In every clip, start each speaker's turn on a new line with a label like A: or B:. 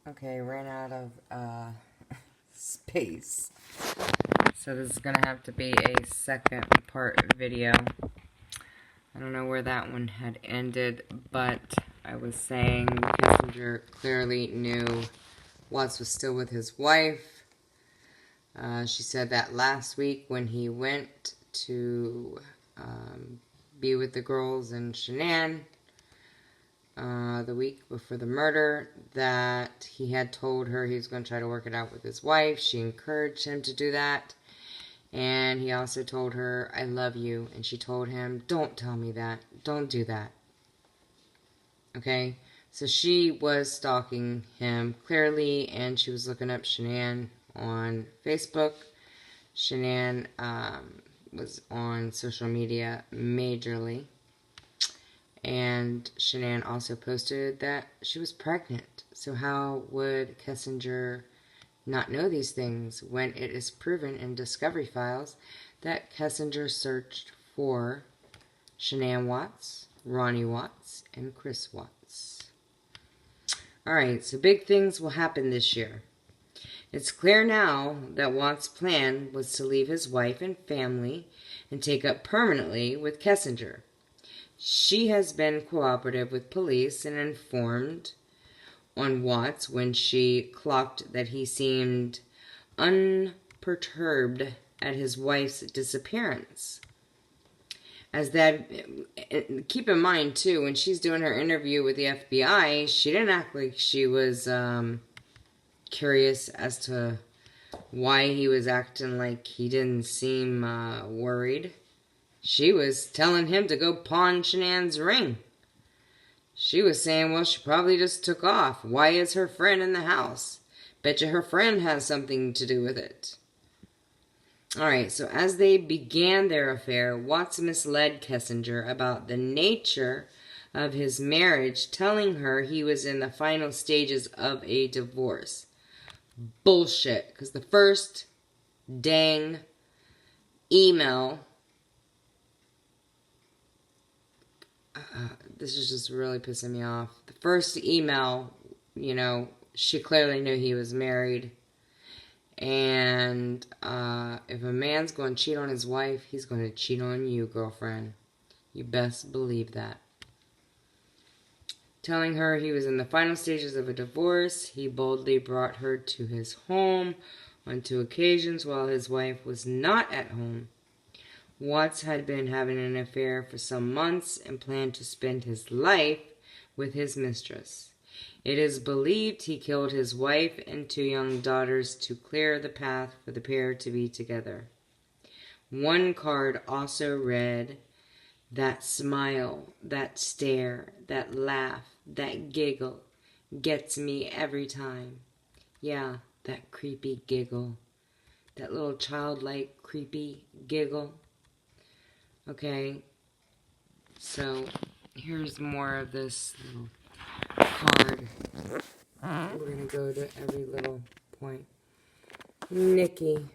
A: Okay, ran out of space. So this is going to have to be a second part video. I don't know where that one had ended, but I was saying Kissinger clearly knew Watts was still with his wife. She said that last week when he went to be with the girls in Shanann, the week before the murder, that he had told her he was going to try to work it out with his wife. She encouraged him to do that. And he also told her, I love you. And she told him, don't tell me that. Don't do that. Okay? So she was stalking him clearly, and she was looking up Shanann on Facebook. Shanann was on social media majorly. And Shanann also posted that she was pregnant. So how would Kissinger not know these things when it is proven in discovery files that Kissinger searched for Shanann Watts, Ronnie Watts, and Chris Watts? Alright, so big things will happen this year. It's clear now that Watts' plan was to leave his wife and family and take up permanently with Kissinger. She has been cooperative with police and informed on Watts when she clocked that he seemed unperturbed at his wife's disappearance. Keep in mind too, when she's doing her interview with the FBI, she didn't act like she was curious as to why he was acting like he didn't seem worried. She was telling him to go pawn Shanann's ring. She was saying, well, she probably just took off. Why is her friend in the house? Betcha her friend has something to do with it. Alright, so as they began their affair, Watts misled Kissinger about the nature of his marriage, telling her he was in the final stages of a divorce. Bullshit, because the first dang email... this is just really pissing me off. The first email, she clearly knew he was married. And if a man's going to cheat on his wife, he's going to cheat on you, girlfriend. You best believe that. Telling her he was in the final stages of a divorce, he boldly brought her to his home on 2 occasions while his wife was not at home. Watts had been having an affair for some months and planned to spend his life with his mistress. It is believed he killed his wife and 2 young daughters to clear the path for the pair to be together. One card also read, that smile, that stare, that laugh, that giggle gets me every time. Yeah, that creepy giggle. That little childlike creepy giggle. Okay, so here's more of this little card. We're going to go to every little point. Nikki.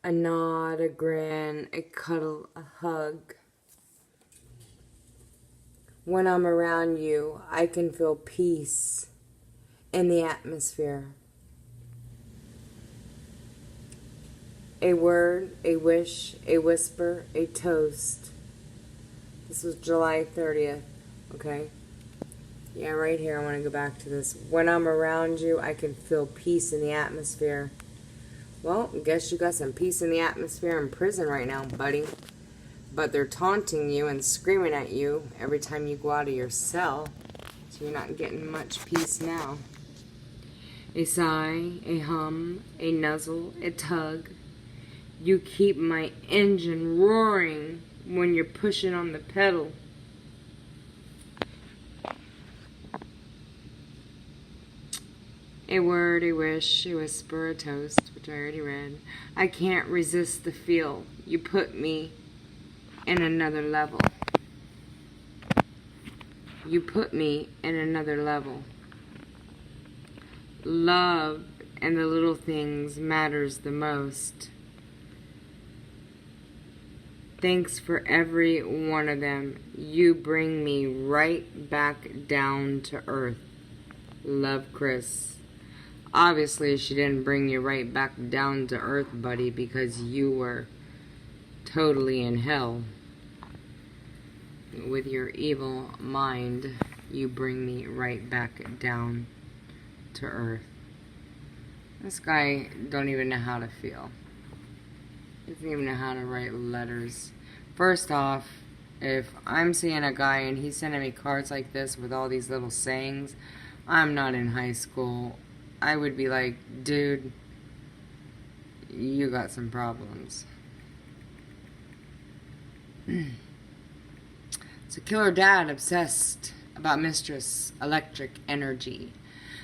A: A nod, a grin, a cuddle, a hug. When I'm around you, I can feel peace in the atmosphere. A word, a wish, a whisper, a toast. This was July 30th, okay? Yeah, right here, I want to go back to this. When I'm around you, I can feel peace in the atmosphere. Well, I guess you got some peace in the atmosphere in prison right now, buddy. But they're taunting you and screaming at you every time you go out of your cell. So you're not getting much peace now. A sigh, a hum, a nuzzle, a tug. You keep my engine roaring when you're pushing on the pedal. A word, a wish, a whisper, a toast, which I already read. I can't resist the feel. You put me in another level. You put me in another level. Love and the little things matters the most. Thanks for every one of them. You bring me right back down to earth. Love, Chris. Obviously, she didn't bring you right back down to earth, buddy, because you were totally in hell. With your evil mind, you bring me right back down to earth. This guy don't even know how to feel. He doesn't even know how to write letters. First off, if I'm seeing a guy and he's sending me cards like this with all these little sayings, I'm not in high school. I would be like, dude, you got some problems. It's a killer dad obsessed about mistress, electric energy.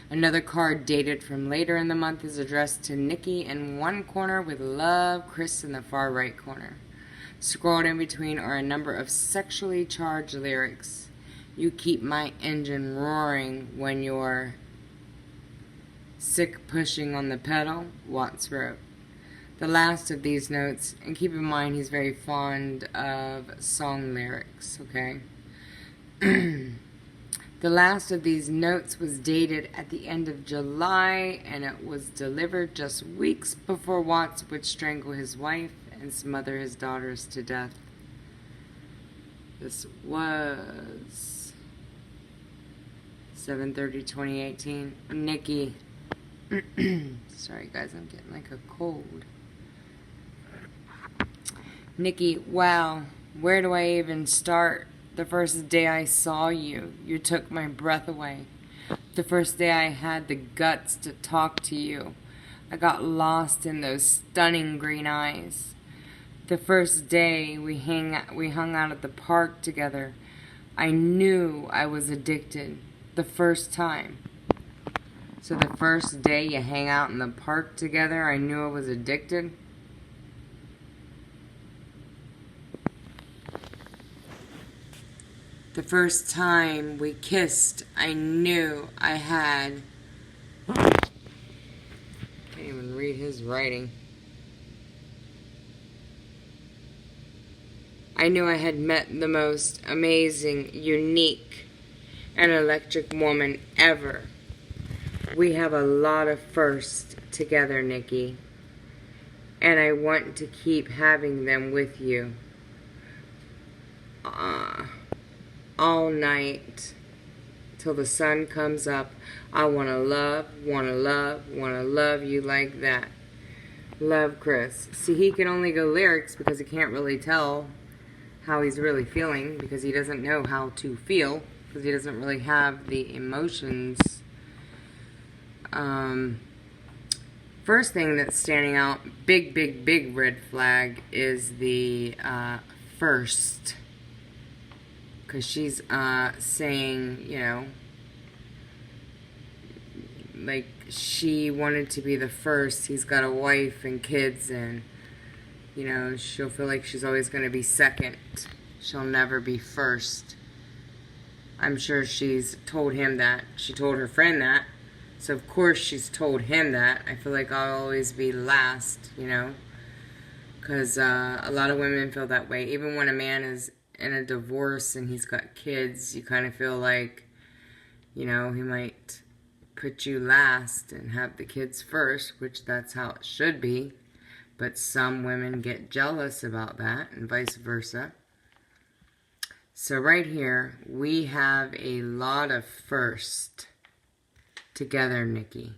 A: Another card dated from later in the month is addressed to Nikki in one corner with Love, Chris in the far right corner. Scrolled in between are a number of sexually charged lyrics. You keep my engine roaring when you're sick pushing on the pedal, Watts wrote. The last of these notes, and keep in mind he's very fond of song lyrics, okay? The last of these notes was dated at the end of July, and it was delivered just weeks before Watts would strangle his wife and smother his daughters to death. This was 7/30/2018. Nikki. Sorry guys, I'm getting like a cold. Nikki, wow, where do I even start? The first day I saw you, you took my breath away. The first day I had the guts to talk to you, I got lost in those stunning green eyes. The first day we hung out at the park together, I knew I was addicted. The first time. So the first day you hang out in the park together, I knew I was addicted? The first time we kissed, I knew I had... Can't even read his writing. I knew I had met the most amazing, unique, and electric woman ever. We have a lot of firsts together, Nikki. And I want to keep having them with you. All night till the sun comes up. I want to love you like that. Love, Chris. See, he can only go lyrics because he can't really tell how he's really feeling, because he doesn't know how to feel, because he doesn't really have the emotions. First thing that's standing out, big red flag, is the first. Because she's saying, you know, like she wanted to be the first. He's got a wife and kids, and, you know, she'll feel like she's always going to be second. She'll never be first. I'm sure she's told him that. She told her friend that. So, of course, she's told him that. I feel like I'll always be last, you know. Because a lot of women feel that way. Even when a man is in a divorce and he's got kids, you kind of feel like, you know, he might put you last and have the kids first, which that's how it should be. But some women get jealous about that, and vice versa. So right here, we have a lot of first together, Nikki.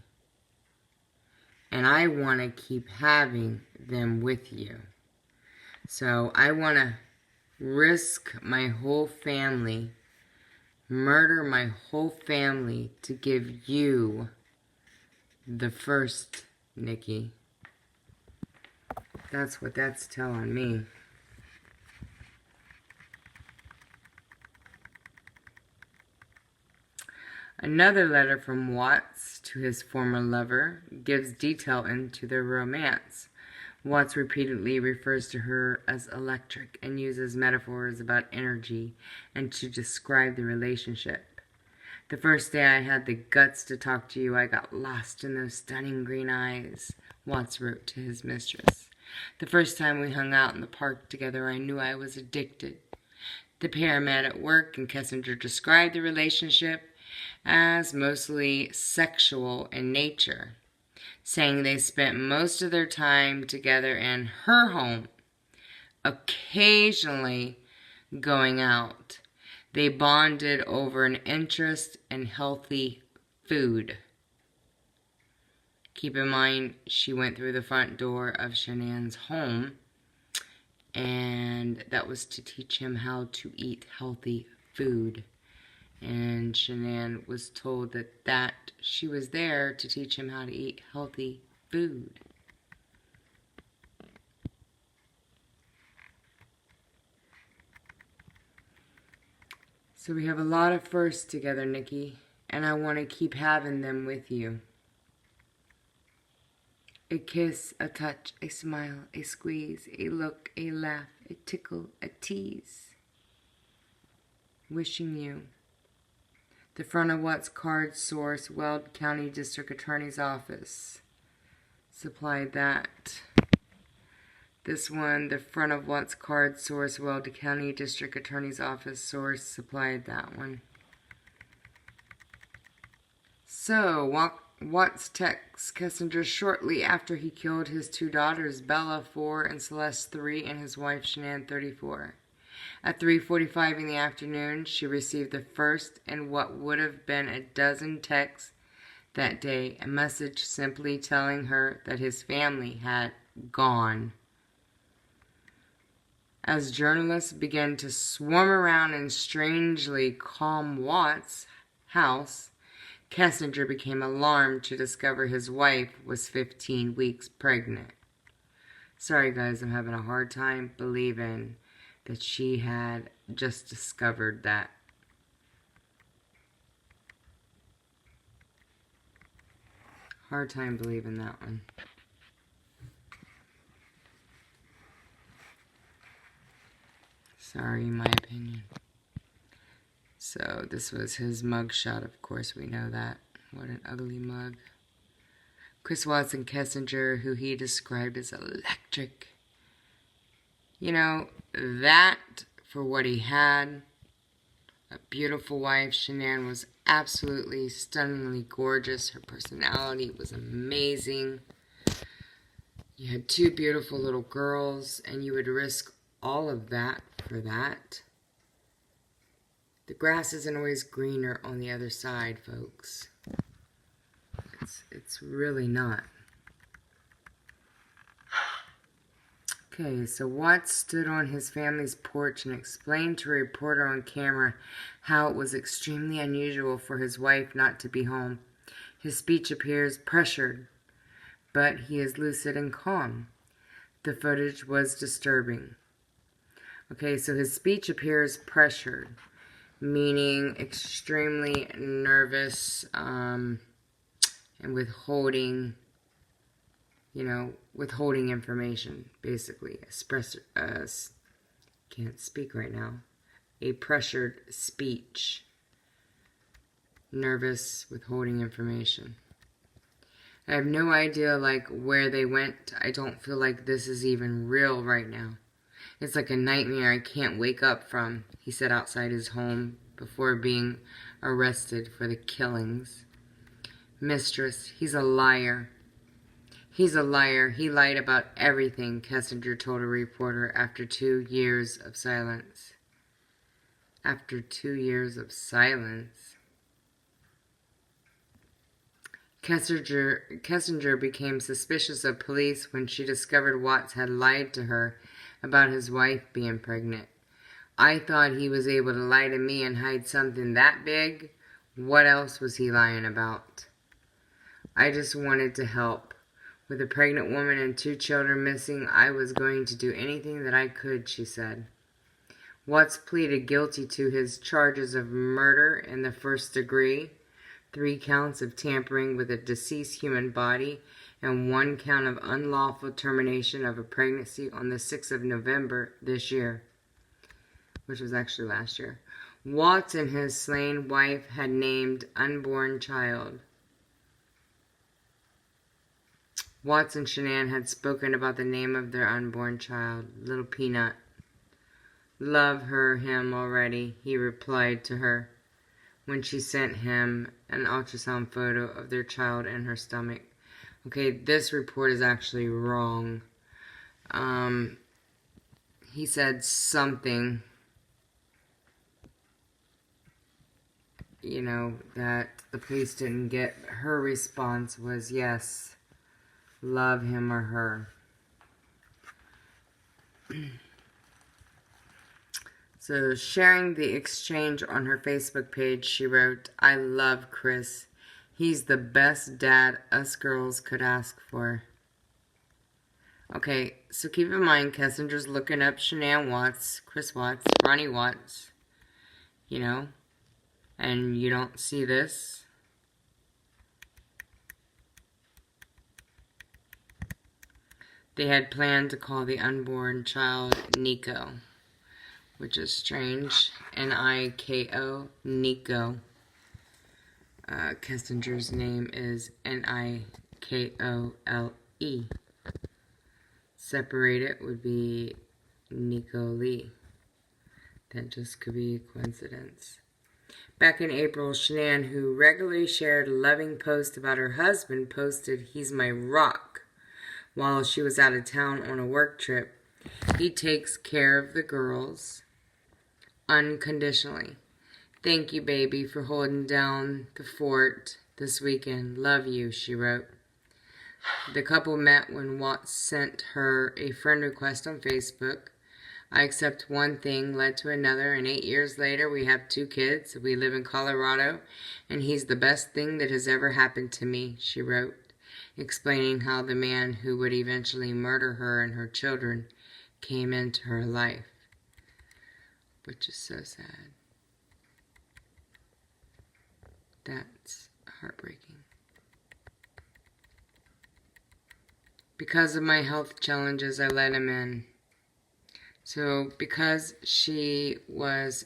A: And I want to keep having them with you. So I want to risk my whole family, murder my whole family to give you the first, Nikki. That's what that's telling me. Another letter from Watts to his former lover gives detail into their romance. Watts repeatedly refers to her as electric and uses metaphors about energy and to describe the relationship. The first day I had the guts to talk to you, I got lost in those stunning green eyes, Watts wrote to his mistress. The first time we hung out in the park together, I knew I was addicted. The pair met at work, and Kessinger described the relationship as mostly sexual in nature, saying they spent most of their time together in her home, occasionally going out. They bonded over an interest in healthy food. Keep in mind, she went through the front door of Shanann's home, and that was to teach him how to eat healthy food. And Shanann was told that she was there to teach him how to eat healthy food. So we have a lot of firsts together, Nikki, and I want to keep having them with you. A kiss, a touch, a smile, a squeeze, a look, a laugh, a tickle, a tease. Wishing you. The front of what's card source, Weld County District Attorney's Office. Supplied that. This one, the front of what's card source, Weld County District Attorney's Office source, supplied that one. So, Watts texts Kessinger shortly after he killed his two daughters, Bella, 4, and Celeste, 3, and his wife, Shanann, 34. At 3:45 in the afternoon, she received the first in what would have been a dozen texts that day, a message simply telling her that his family had gone. As journalists began to swarm around and strangely calm Watts' house, Kessinger became alarmed to discover his wife was 15 weeks pregnant. Sorry guys, I'm having a hard time believing that she had just discovered that. Hard time believing that one. Sorry, in my opinion. So this was his mugshot, of course, we know that. What an ugly mug. Chris Watson Kessinger, who he described as electric. You know, that, for what he had, a beautiful wife. Shanann was absolutely stunningly gorgeous. Her personality was amazing. You had two beautiful little girls, and you would risk all of that for that. The grass isn't always greener on the other side, folks. It's really not. Okay, so Watts stood on his family's porch and explained to a reporter on camera how it was extremely unusual for his wife not to be home. His speech appears pressured, but he is lucid and calm. The footage was disturbing. Okay, so his speech appears pressured, meaning extremely nervous and withholding, withholding information, basically. Can't speak right now. A pressured speech. Nervous, withholding information. I have no idea, where they went. I don't feel like this is even real right now. It's like a nightmare I can't wake up from, he said outside his home before being arrested for the killings. Mistress, he's a liar. He's a liar. He lied about everything, Kessinger told a reporter after 2 years of silence. After 2 years of silence. Kessinger became suspicious of police when she discovered Watts had lied to her about his wife being pregnant. I thought he was able to lie to me and hide something that big. What else was he lying about? I just wanted to help. With a pregnant woman and 2 children missing, I was going to do anything that I could, she said. Watts pleaded guilty to his charges of murder in the first degree, 3 counts of tampering with a deceased human body, and 1 count of unlawful termination of a pregnancy on the 6th of November this year, which was actually last year. Watts and his slain wife had named unborn child. Watts and Shanann had spoken about the name of their unborn child, Little Peanut. Love him already, he replied to her. when she sent him an ultrasound photo of their child in her stomach. Okay, this report is actually wrong. He said something, that the police didn't get. Her response was, yes, love him or her. So, sharing the exchange on her Facebook page, she wrote, I love Chris. He's the best dad us girls could ask for. Okay, so keep in mind, Kessinger's looking up Shanann Watts, Chris Watts, Ronnie Watts, and you don't see this. They had planned to call the unborn child Nico, which is strange. Niko, Nico. Kessinger's name is Nikole. Separated would be Nico Lee. That just could be a coincidence. Back in April, Shanann, who regularly shared loving posts about her husband, posted, he's my rock, while she was out of town on a work trip. He takes care of the girls unconditionally. Thank you, baby, for holding down the fort this weekend. Love you, she wrote. The couple met when Watts sent her a friend request on Facebook. I accept one thing led to another, and 8 years later we have 2 kids. We live in Colorado, and he's the best thing that has ever happened to me, she wrote, explaining how the man who would eventually murder her and her children came into her life, which is so sad. That's heartbreaking. Because of my health challenges, I let him in. So because she was